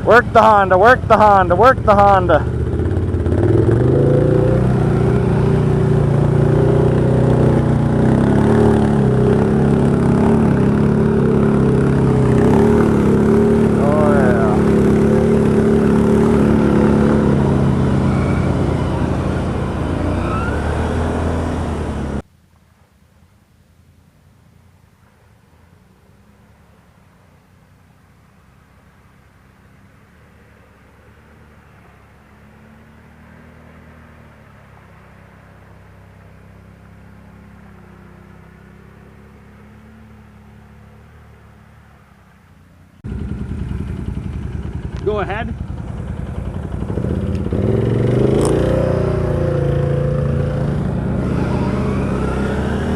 Work the Honda, work the Honda, work the Honda. Go ahead.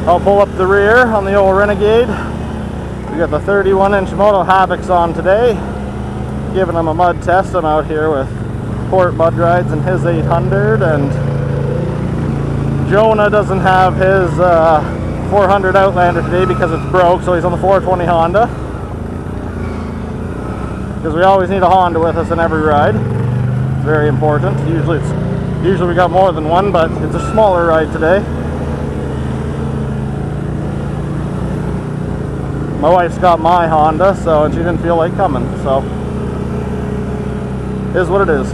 I'll pull up the rear on the old Renegade. We got the 31-inch MotoHavoks on today. Giving them a mud test. I'm out here with Port Mud Rides and his 800, and Jonah doesn't have his 400 Outlander today because it's broke, so he's on the 420 Honda. Because we always need a Honda with us in every ride. It's very important. Usually we got more than one, but it's a smaller ride today. My wife's got my Honda, and she didn't feel like coming, so it is what it is.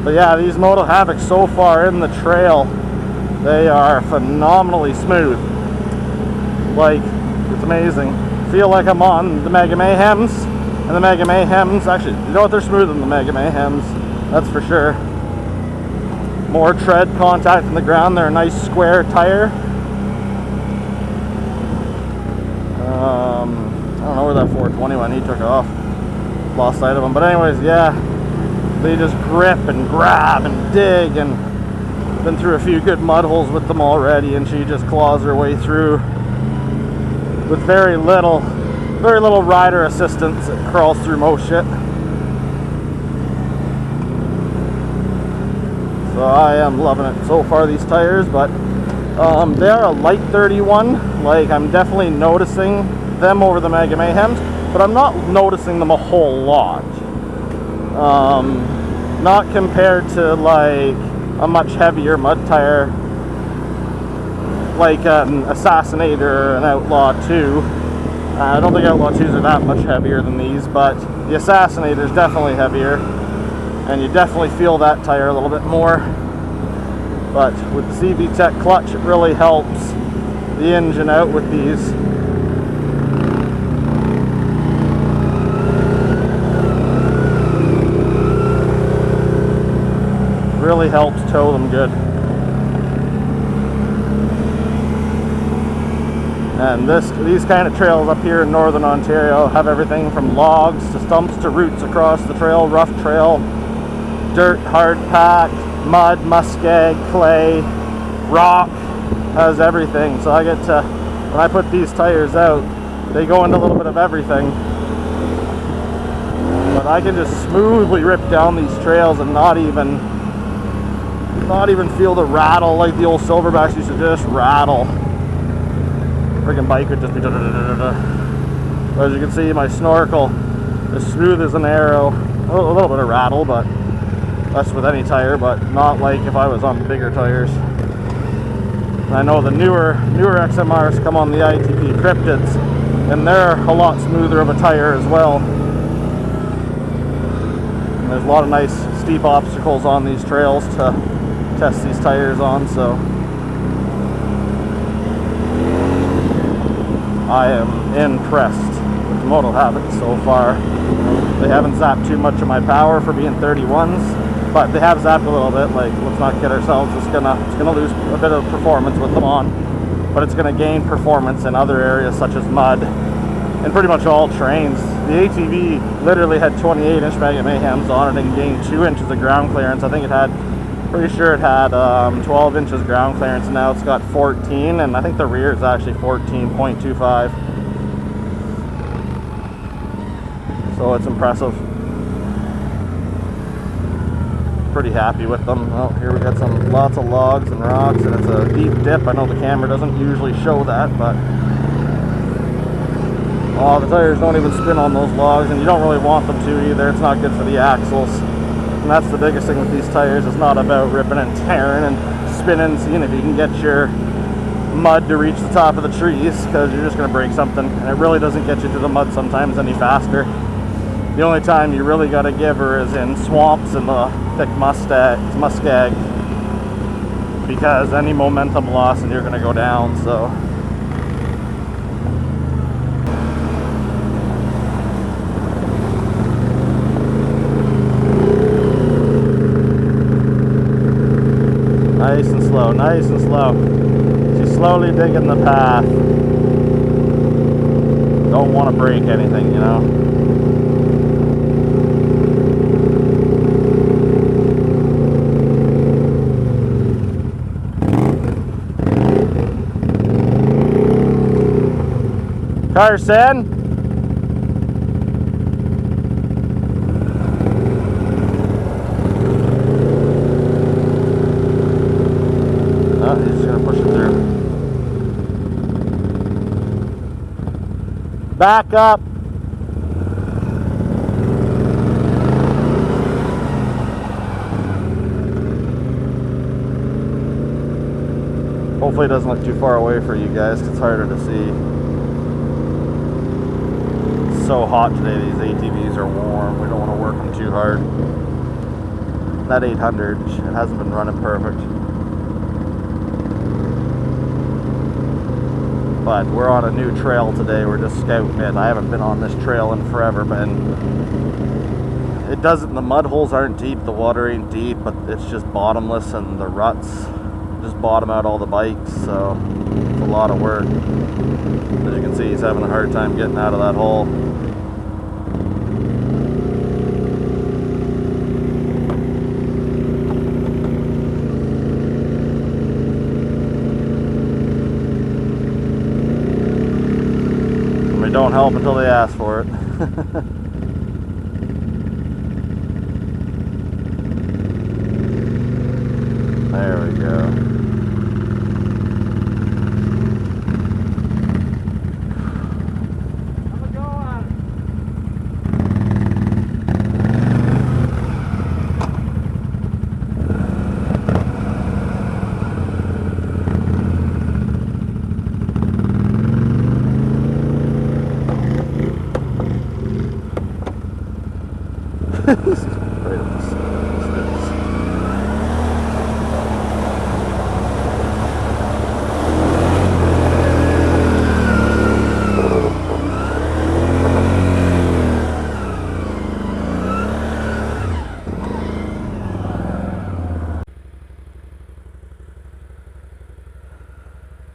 But yeah, these MotoHavoks so far in the trail, they are phenomenally smooth. Like, it's amazing. Feel like I'm on the Mega Mayhems, and the Mega Mayhems, actually, you know what, they're smoother than the Mega Mayhems, that's for sure. More tread contact in the ground. They're a nice square tire. I don't know where that 420 went. He took off. Lost sight of him. But anyways, yeah, they just grip and grab and dig, and been through a few good mud holes with them already, and she just claws her way through with very little rider assistance. It crawls through most shit. So I am loving it so far, these tires. But they are a light 31. Like, I'm definitely noticing them over the Mega Mayhems, but I'm not noticing them a whole lot. Not compared to like a much heavier mud tire, like an Assassinator or an Outlaw 2. I don't think Outlaw 2s are that much heavier than these, but the Assassinator is definitely heavier, and you definitely feel that tire a little bit more. But with the GetReKt clutch, it really helps the engine out with these. Really helps tow them good. And these kind of trails up here in northern Ontario have everything from logs to stumps to roots across the trail, rough trail, dirt, hard pack, mud, muskeg, clay, rock, has everything. So I get to, when I put these tires out, they go into a little bit of everything. But I can just smoothly rip down these trails and not even feel the rattle like the old Silverbacks used to just rattle. Friggin' bike would just be da-da-da-da-da. But as you can see, my snorkel is smooth as an arrow. A little bit of rattle, but that's with any tire, but not like if I was on bigger tires. And I know the newer XMRs come on the ITP Cryptids, and they're a lot smoother of a tire as well. And there's a lot of nice steep obstacles on these trails to test these tires on, so I am impressed with the MotoHavok so far. They haven't zapped too much of my power for being 31s, but they have zapped a little bit. Like, let's not kid ourselves, it's gonna lose a bit of performance with them on, but it's gonna gain performance in other areas such as mud and pretty much all trains. The ATV literally had 28-inch Mega Mayhems on it and gained 2 inches of ground clearance. I think it had, pretty sure it had 12 inches ground clearance, and now it's got 14, and I think the rear is actually 14.25. So it's impressive. Pretty happy with them. Oh, here we got lots of logs and rocks, and it's a deep dip. I know the camera doesn't usually show that, but Oh, the tires don't even spin on those logs, and you don't really want them to either. It's not good for the axles. And that's the biggest thing with these tires. It's not about ripping and tearing and spinning, seeing if you can get your mud to reach the top of the trees, because you're just going to break something. And it really doesn't get you to the mud sometimes any faster. The only time you really got to give her is in swamps and the thick muskeg, because any momentum loss and you're going to go down. So nice and slow, nice and slow. She's slowly digging the path. Don't want to break anything, you know. Carson. Oh, he's just gonna push it through. Back up. Hopefully it doesn't look too far away for you guys, 'cause it's harder to see. So hot today, these ATVs are warm. We don't want to work them too hard. That 800, it hasn't been running perfect. But we're on a new trail today. We're just scouting it. I haven't been on this trail in forever, but it doesn't, the mud holes aren't deep, the water ain't deep, but it's just bottomless, and the ruts just bottom out all the bikes, so it's a lot of work. As you can see, he's having a hard time getting out of that hole. Don't help until they ask for it. There we go.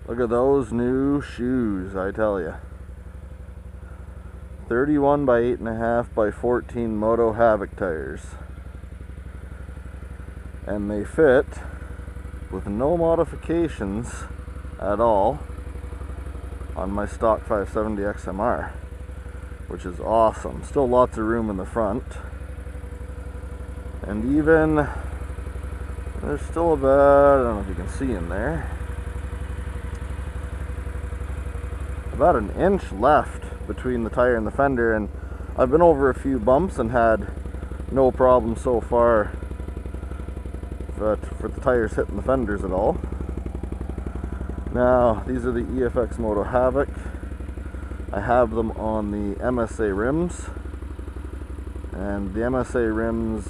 Look at those new shoes, I tell you. 31 by 8.5 by 14 MotoHavok tires. And they fit with no modifications at all on my stock 570 XMR, which is awesome. Still lots of room in the front. And even, there's still about, I don't know if you can see in there, about an inch left between the tire and the fender, and I've been over a few bumps and had no problem so far for the tires hitting the fenders at all. Now, these are the EFX MotoHavok. I have them on the MSA rims, and the MSA rims,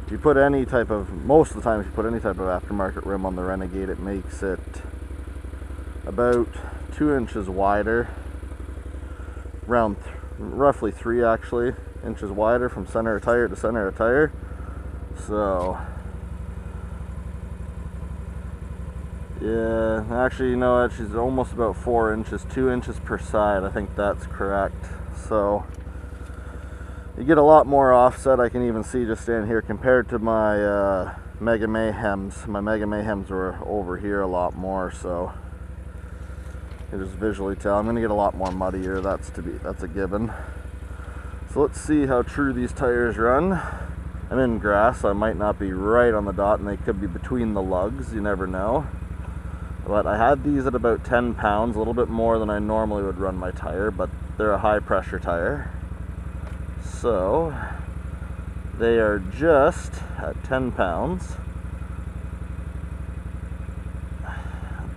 if you put any type of, most of the time if you put any type of aftermarket rim on the Renegade, it makes it about 2 inches wider, around roughly 3 actually inches wider from center of tire to center of tire. So yeah, actually, you know what, she's almost about 4 inches, 2 inches per side, I think that's correct. So you get a lot more offset. I can even see just standing here compared to my Mega Mayhems. My Mega Mayhems were over here a lot more, so you can just visually tell. I'm going to get a lot more muddier, that's a given. So let's see how true these tires run. I'm in grass, so I might not be right on the dot, and they could be between the lugs, you never know. But I had these at about 10 pounds, a little bit more than I normally would run my tire, but they're a high pressure tire. So they are just at 10 pounds,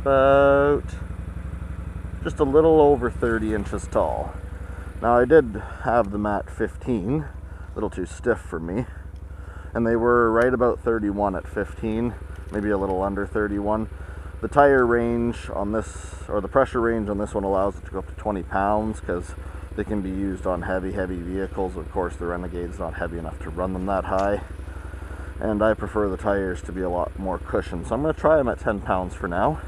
about just a little over 30 inches tall. Now I did have them at 15, a little too stiff for me, and they were right about 31 at 15, maybe a little under 31. The tire range on this, or the pressure range on this one, allows it to go up to 20 pounds because they can be used on heavy vehicles. Of course, the Renegade's not heavy enough to run them that high, and I prefer the tires to be a lot more cushioned. So I'm going to try them at 10 pounds for now,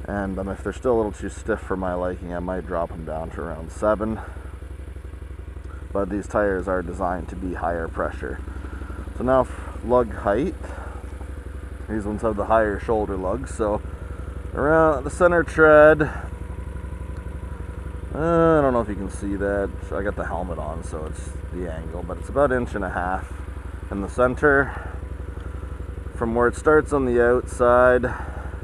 and if they're still a little too stiff for my liking, I might drop them down to around 7. But these tires are designed to be higher pressure. So now lug height. These ones have the higher shoulder lugs, so around the center tread, I don't know if you can see that. I got the helmet on, so it's the angle, but it's about 1.5 inches in the center. From where it starts on the outside,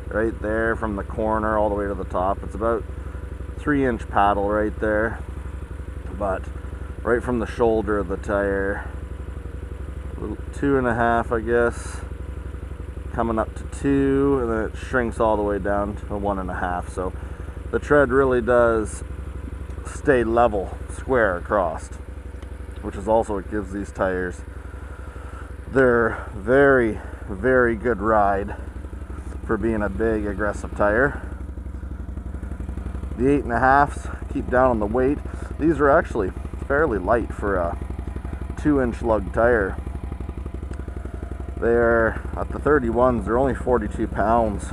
right there, from the corner all the way to the top, it's about 3-inch paddle right there. But right from the shoulder of the tire, 2.5, I guess, coming up to 2, and then it shrinks all the way down to 1.5. So the tread really does stay level, square across, which is also what gives these tires their very good ride for being a big aggressive tire. The 8.5s keep down on the weight. These are actually fairly light for a 2-inch lug tire. They're at the 31s, they're only 42 pounds.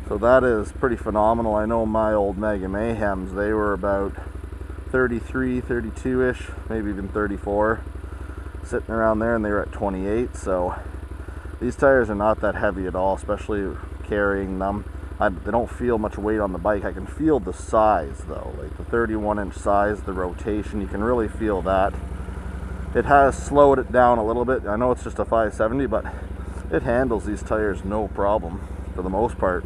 So that is pretty phenomenal. I know my old Mega Mayhems, they were about 33, 32-ish, maybe even 34, sitting around there, and they were at 28. So these tires are not that heavy at all, especially carrying them. They don't feel much weight on the bike. I can feel the size though, like the 31-inch size, the rotation, you can really feel that. It has slowed it down a little bit. I know it's just a 570, but it handles these tires no problem for the most part.